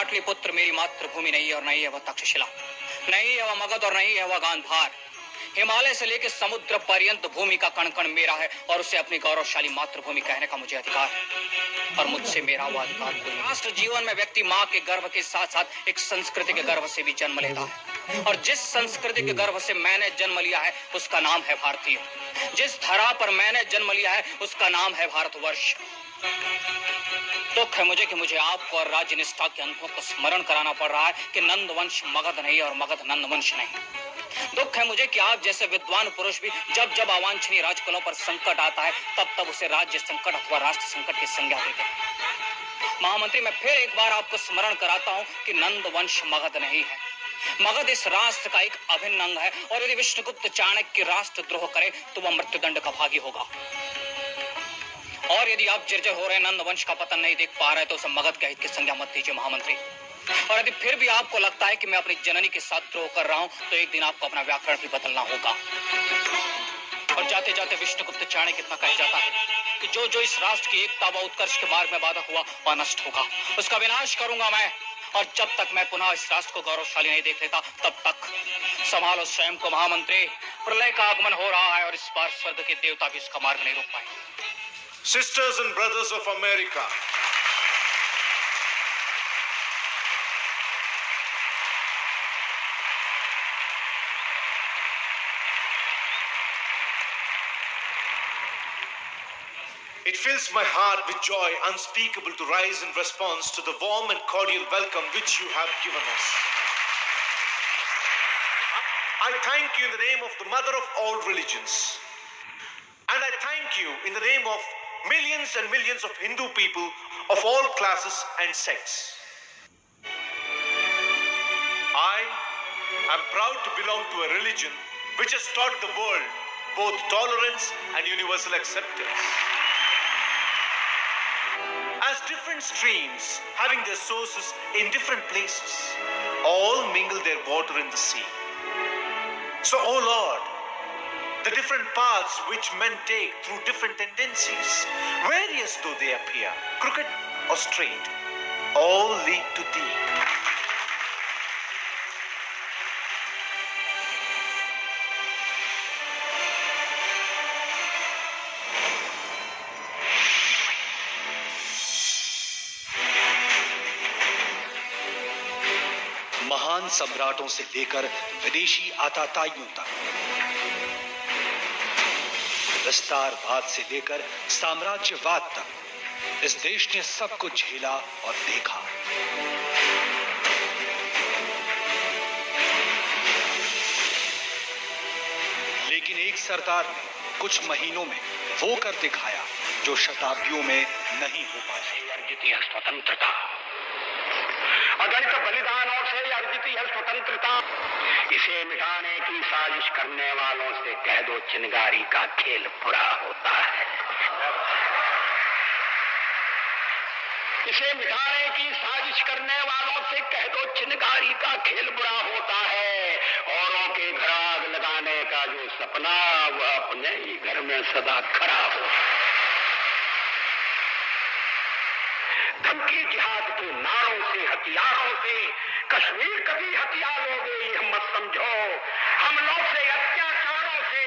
पाटलिपुत्र मेरी मातृभूमि नहीं है और नहीं है वह तक्षशिला, नहीं है वह मगध और नहीं है वह गांधार। हिमालय से लेकर समुद्र पर्यंत भूमि का कण कण मेरा है और उसे अपनी गौरवशाली मातृभूमि कहने का मुझे अधिकार है और मुझसे मेरा वह अधिकार कोई नहीं। राष्ट्र जीवन में व्यक्ति माँ के गर्भ के साथ साथ एक संस्कृति के गर्भ से भी जन्म लेता है और जिस संस्कृति के गर्भ से मैंने जन्म लिया है उसका नाम है भारतीय। जिस धरा पर मैंने जन्म लिया है उसका नाम है भारतवर्ष। दुख है मुझे कि मुझे आपको और राज्य निष्ठा के अंकों को स्मरण कराना पड़ रहा है कि नंद वंश मगध नहीं और मगध नंद वंश नहीं। दुख है मुझे कि आप जैसे विद्वान पुरुष भी जब जब अवांछनीय राजकुलों पर संकट आता है तब तब उसे राज्य संकट अथवा राष्ट्र संकट की संज्ञा देते हैं। महामंत्री, मैं फिर एक बार आपको स्मरण कराता हूं कि नंद वंश मगध नहीं है। मगध इस राष्ट्र का एक अभिन्न अंग है और यदि विष्णुगुप्त चाणक्य राष्ट्रद्रोह करे तो वह मृत्युदंड का भागी होगा। और यदि आप जर्जर हो रहे नंद वंश का पतन नहीं देख पा रहे तो उसे मगध के हित की संज्ञा मत दीजिए महामंत्री। और यदि फिर भी आपको लगता है कि मैं अपनी जननी के साथ द्रोह कर रहा हूं तो एक दिन आपको अपना व्याकरण भी बदलना होगा। और जाते जाते विष्णुगुप्त चाणक्य इतना कह जाता है कि जो जो इस राष्ट्र की एकता व उत्कर्ष के मार्ग में बाधक हुआ वह नष्ट होगा, उसका विनाश करूंगा मैं। और जब तक मैं पुनः इस राष्ट्र को गौरवशाली नहीं देख लेता तब तक संभालो स्वयं को महामंत्री। प्रलय का आगमन हो रहा है और इस बार स्वर्ग के देवता भी इसका मार्ग नहीं रोक पाएंगे। Sisters and brothers of America, it fills my heart with joy unspeakable to rise in response to the warm and cordial welcome which you have given us. I thank you in the name of the mother of all religions, and I thank you in the name of millions and millions of Hindu people of all classes and sects. I am proud to belong to a religion which has taught the world both tolerance and universal acceptance. As different streams having their sources in different places, all mingle their water in the sea. So, O Lord, the different paths which men take through different tendencies, various though they appear, crooked or straight, all lead to thee. महान सम्राटों से लेकर विदेशी आताताइयों तक, विस्तारवाद से लेकर साम्राज्यवाद तक इस देश ने सब कुछ झेला और देखा। लेकिन एक सरदार ने कुछ महीनों में वो कर दिखाया जो शताब्दियों में नहीं हो पाया। अर्जित यह स्वतंत्रता, अगणित बलिदानों से अर्जित यह स्वतंत्रता, इसे मिटाने की साजिश करने वालों से कह दो चिनगारी का खेल बुरा होता है। इसे मिटाने की साजिश करने वालों से कह दो चिनगारी का खेल बुरा होता है। औरों के घर आग लगाने का जो सपना वह अपने ही घर में सदा खड़ा हो। धमकी जिहाद के नारों से, हथियारों से कश्मीर कभी हथियार लोगे यह मत समझो। हमलों से, अत्याचारों से,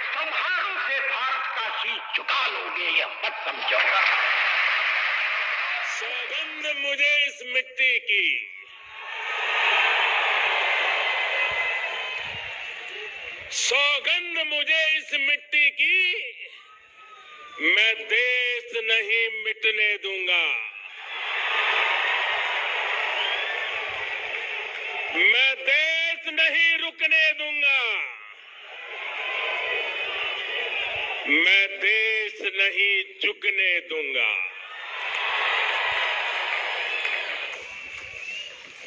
संहारों से भारत का शीश झुका लोगे यह मत समझो। सौगंध मुझे इस मिट्टी की, सौगंध मुझे इस मिट्टी की, मैं देश नहीं मिटने दूंगा। मैं देश नहीं रुकने दूंगा। मैं देश नहीं झुकने दूंगा।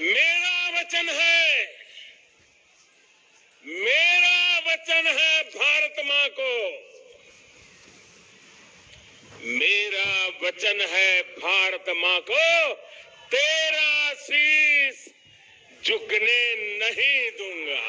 मेरा वचन है, मेरा वचन है भारत मां को, मेरा वचन है भारत मां को, तेरा शीश झुकने नहीं दूंगा।